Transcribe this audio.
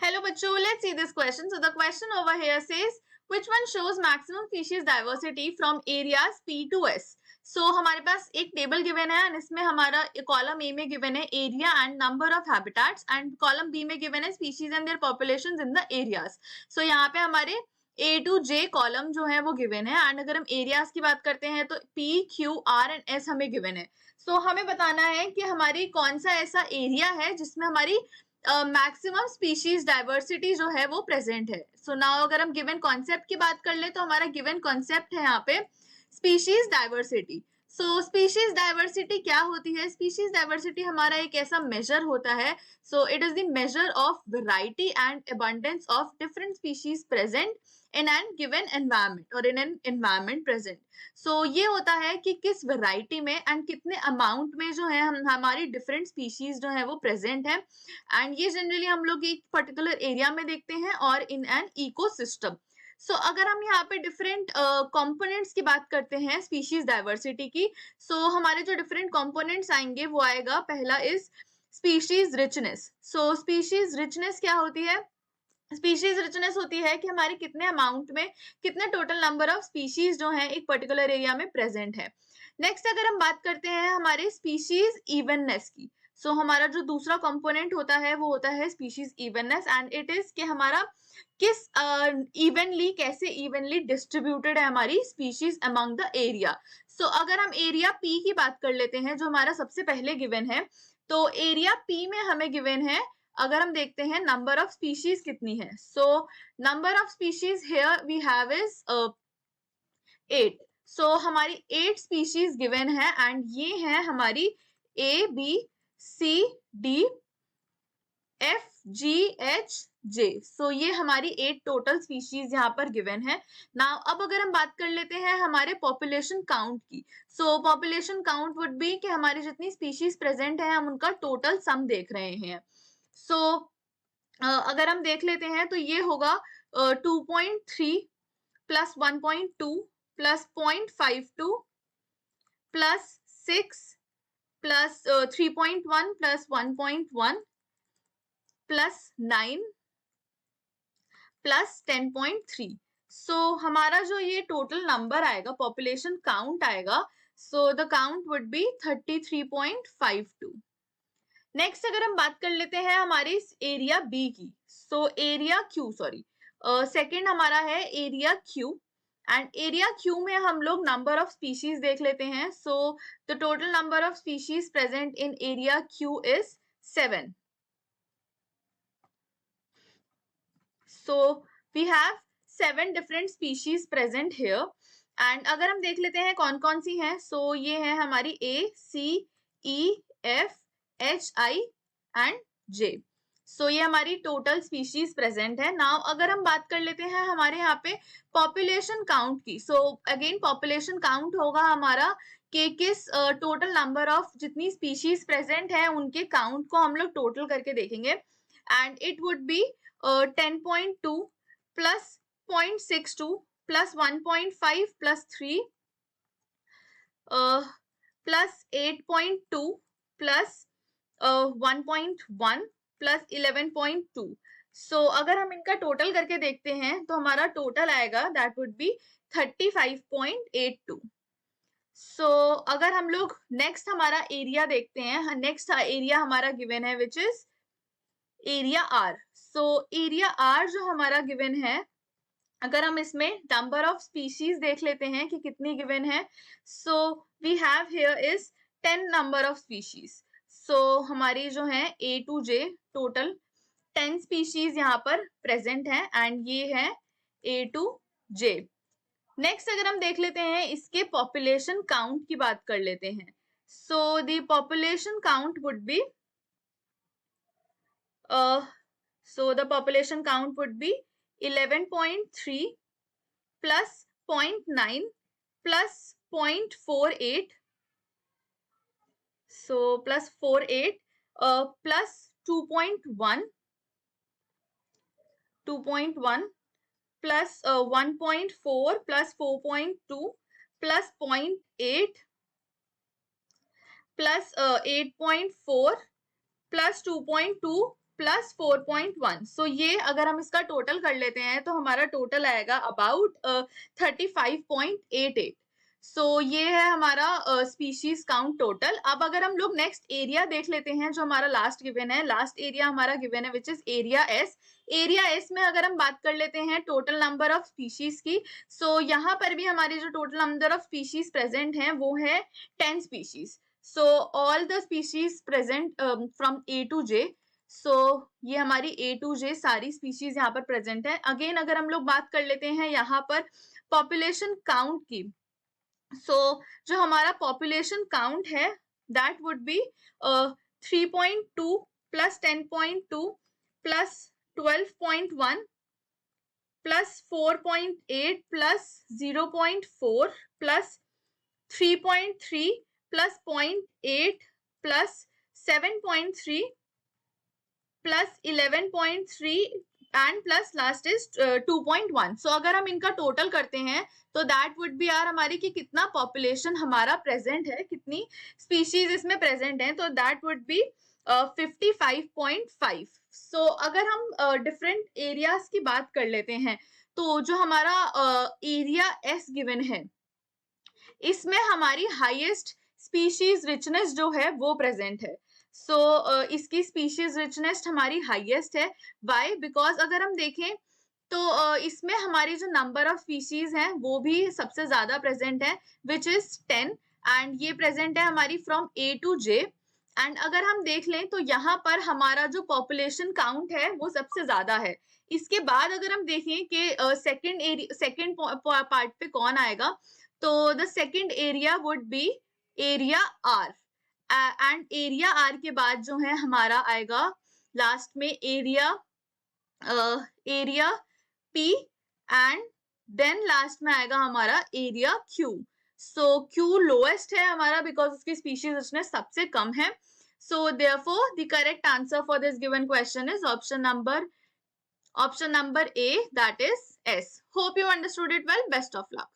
Hello बच्चों, let's see this question. So the question over here says which one shows maximum species diversity from areas P to S. So हमारे पास एक table given है and इसमें हमारा column A में given है area and number of habitats and column B में given है species and their populations in the areas. So यहाँ पे हमारे ए टू जे कॉलम जो है वो गिवन है एंड अगर हम एरियाज की बात करते हैं तो P Q R and S हमें गिवन है. सो हमें बताना है कि हमारी कौन सा ऐसा एरिया है जिसमें हमारी मैक्सिमम स्पीशीज डाइवर्सिटी जो है वो प्रेजेंट है. सो नाउ अगर हम गिवन कॉन्सेप्ट की बात कर ले तो हमारा गिवन कॉन्सेप्ट है यहाँ पे स्पीशीज डाइवर्सिटी. सो स्पीशीज डाइवर्सिटी क्या होती है? स्पीशीज डाइवर्सिटी हमारा एक ऐसा मेजर होता है. So it is the measure of variety and abundance of different species present in an given environment or in an environment present. So ये होता है कि किस वैरायटी में एंड कितने अमाउंट में जो है हमारी डिफरेंट स्पीशीज जो है वो प्रेजेंट है एंड ये जनरली हम लोग एक पर्टिकुलर एरिया में देखते हैं और इन एन इकोसिस्टम. सो अगर हम यहाँ पे डिफरेंट कंपोनेंट्स की बात करते हैं स्पीशीज डाइवर्सिटी की, सो हमारे जो डिफरेंट कंपोनेंट्स आएंगे वो आएगा, पहला is species richness. So species richness क्या होती है? स्पीशीज रिचनेस होती है कि हमारे कितने अमाउंट में कितने टोटल नंबर ऑफ स्पीशीज जो है एक पर्टिकुलर एरिया में प्रेजेंट है. नेक्स्ट अगर हम बात करते हैं हमारे स्पीशीज इवननेस की, सो हमारा जो दूसरा कंपोनेंट होता है वो होता है species evenness and it is कि हमारा किस इवनली कैसे इवनली डिस्ट्रीब्यूटेड है हमारी स्पीशीज अमंग द एरिया. सो अगर हम एरिया पी की बात कर लेते हैं जो हमारा सबसे पहले गिवन है, तो एरिया पी में हमें गिवन है, अगर हम देखते हैं नंबर ऑफ स्पीशीज कितनी है. So number of species here we have is 8. So हमारी 8 स्पीशीज गिवन है एंड ये है हमारी A B C D F G H J. So ये हमारी 8 टोटल स्पीशीज यहाँ पर गिवन है. नाउ अब अगर हम बात कर लेते हैं हमारे पॉपुलेशन काउंट की, सो पॉपुलेशन काउंट वुड बी कि हमारी जितनी स्पीशीज प्रेजेंट है हम उनका टोटल सम देख रहे हैं. सो अगर हम देख लेते हैं तो ये होगा 2.3 plus 1.2 plus 0.52 plus 6 plus 3.1 plus 1.1 plus 9 plus 10.3. सो हमारा जो ये टोटल नंबर आएगा, पॉपुलेशन काउंट आएगा, so the count would be 33.52. Next अगर हम बात कर लेते हैं हमारे एरिया बी की, सो एरिया क्यू सेकंड हमारा है area Q and area Q में हम लोग नंबर ऑफ स्पीशीज देख लेते हैं. So the total number of species present in area Q is 7. So we have 7 different species present here and अगर हम देख लेते हैं कौन कौन सी हैं, सो ये है हमारी A C E F H I and J. So ये हमारी टोटल स्पीशीज प्रेजेंट है. नाउ अगर हम बात कर लेते हैं हमारे यहाँ पे पॉपुलेशन काउंट की, सो अगेन पॉपुलेशन काउंट होगा हमारा कि किस टोटल नंबर ऑफ जितनी स्पीशीज प्रेजेंट है उनके काउंट को हम लोग टोटल करके देखेंगे and it would be 10.2 plus 0.62 plus 1.5 plus 3 plus 8.2 plus 1.1 plus 11.2. सो अगर हम इनका टोटल करके देखते हैं तो हमारा टोटल आएगा दैट वुड बी 35.82. सो अगर हम लोग नेक्स्ट हमारा एरिया देखते हैं, नेक्स्ट एरिया हमारा गिवन है which is area R. So area R जो हमारा गिवन है, अगर हम इसमें नंबर ऑफ स्पीशीज देख लेते हैं कि कितनी गिवन है, so we have here is 10 number of species. So हमारी जो है A to J total 10 species यहाँ पर प्रेजेंट है एंड ये है ए टू जे. नेक्स्ट अगर हम देख लेते हैं इसके पॉपुलेशन काउंट की बात कर लेते हैं. So the population count would be so the population count would be 11.3 plus 0.9 plus 0.48, so plus 48 plus 2.1 plus 1.4 plus 4.2 plus 0.8 plus 8.4 plus 2.2 plus 4.1। सो ये अगर हम इसका टोटल कर लेते हैं तो हमारा टोटल आएगा अबाउट 35.88। सो ये है हमारा स्पीशीज काउंट टोटल। अब अगर हम लोग नेक्स्ट एरिया देख लेते हैं जो हमारा लास्ट गिवन है, लास्ट एरिया हमारा गिवन है which is area S. Area S में अगर हम बात कर लेते हैं टोटल नंबर ऑफ स्पीशीज की, सो यहाँ पर भी हमारी जो total number of species present हैं वो है 10 species. So all the species present from A to J. So ये हमारी ए टू जे सारी स्पीशीज यहाँ पर प्रेजेंट है। अगेन अगर हम लोग बात कर लेते हैं यहाँ पर पॉपुलेशन काउंट की, जो हमारा पॉपुलेशन काउंट है that would be 3.2 plus 10.2 plus 12.1 plus 4.8 plus 0.4 plus 3.3 plus 0.8 plus 7.3 plus 11.3 and plus last is 2.1। सो अगर हम इनका टोटल करते हैं तो दैट वुड बी आर हमारी कि कितना पॉपुलेशन हमारा प्रेजेंट है, कितनी स्पीशीज इसमें प्रेजेंट है, तो दैट वुड बी 55.5। सो अगर हम डिफरेंट एरियाज की बात कर लेते हैं तो जो हमारा एरिया एस गिवन है इसमें हमारी हाईएस्ट स्पीशीज रिचनेस जो है वो प्रेजेंट है। सो इसकी स्पीशीज रिचनेस हमारी हाईएस्ट है। व्हाई? बिकॉज अगर हम देखें तो इसमें हमारी जो नंबर ऑफ स्पीशीज हैं वो भी सबसे ज्यादा प्रेजेंट है विच इज 10 एंड ये प्रेजेंट है हमारी from A to J. And अगर हम देख लें तो यहाँ पर हमारा जो पॉपुलेशन काउंट है वो सबसे ज्यादा है। इसके बाद अगर हम देखें कि सेकेंड पार्ट पे कौन आएगा, तो the second area would be area R and area R के बाद जो है हमारा आएगा लास्ट में area P and then last में आएगा हमारा area Q. So Q lowest है हमारा बिकॉज उसकी स्पीशीज रिचनेस सबसे कम है। So therefore the correct answer for this given question is option number A, that is S. Hope you understood it well. Best of luck.